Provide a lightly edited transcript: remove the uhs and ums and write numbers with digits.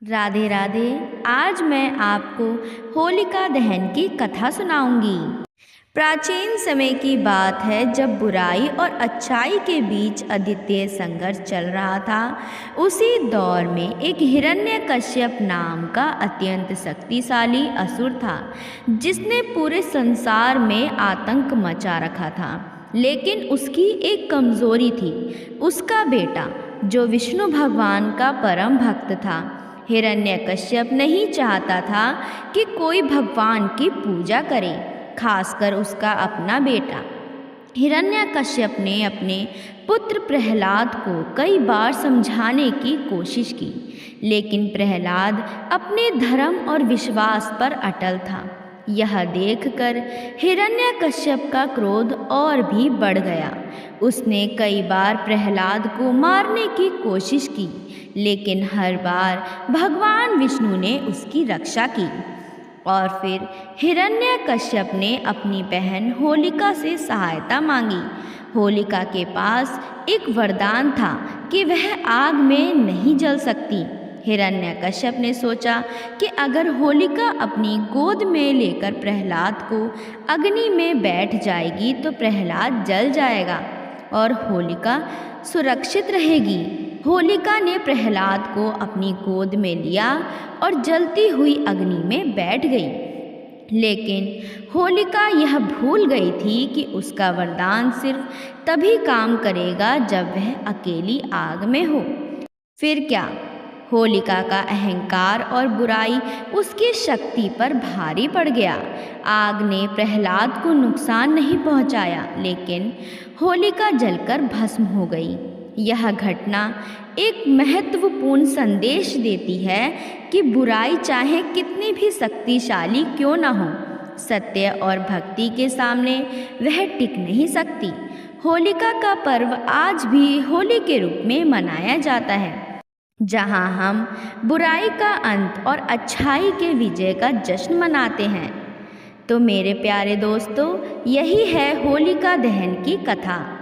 राधे राधे। आज मैं आपको होलिका दहन की कथा सुनाऊंगी। प्राचीन समय की बात है, जब बुराई और अच्छाई के बीच अद्वितीय संघर्ष चल रहा था। उसी दौर में एक हिरण्यकश्यप नाम का अत्यंत शक्तिशाली असुर था, जिसने पूरे संसार में आतंक मचा रखा था। लेकिन उसकी एक कमजोरी थी, उसका बेटा जो विष्णु भगवान का परम भक्त था। हिरण्यकश्यप नहीं चाहता था कि कोई भगवान की पूजा करे, खासकर उसका अपना बेटा। हिरण्यकश्यप ने अपने पुत्र प्रहलाद को कई बार समझाने की कोशिश की, लेकिन प्रहलाद अपने धर्म और विश्वास पर अटल था। यह देखकर हिरण्यकश्यप का क्रोध और भी बढ़ गया। उसने कई बार प्रहलाद को मारने की कोशिश की, लेकिन हर बार भगवान विष्णु ने उसकी रक्षा की। और फिर हिरण्यकश्यप ने अपनी बहन होलिका से सहायता मांगी। होलिका के पास एक वरदान था कि वह आग में नहीं जल सकती। हिरण्यकश्यप ने सोचा कि अगर होलिका अपनी गोद में लेकर प्रहलाद को अग्नि में बैठ जाएगी तो प्रहलाद जल जाएगा और होलिका सुरक्षित रहेगी। होलिका ने प्रहलाद को अपनी गोद में लिया और जलती हुई अग्नि में बैठ गई। लेकिन होलिका यह भूल गई थी कि उसका वरदान सिर्फ तभी काम करेगा जब वह अकेली आग में हो। फिर क्या, होलिका का अहंकार और बुराई उसकी शक्ति पर भारी पड़ गया। आग ने प्रहलाद को नुकसान नहीं पहुंचाया, लेकिन होलिका जलकर भस्म हो गई। यह घटना एक महत्वपूर्ण संदेश देती है कि बुराई चाहे कितनी भी शक्तिशाली क्यों न हो, सत्य और भक्ति के सामने वह टिक नहीं सकती। होलिका का पर्व आज भी होली के रूप में मनाया जाता है, जहां हम बुराई का अंत और अच्छाई के विजय का जश्न मनाते हैं। तो मेरे प्यारे दोस्तों, यही है होलिका दहन की कथा।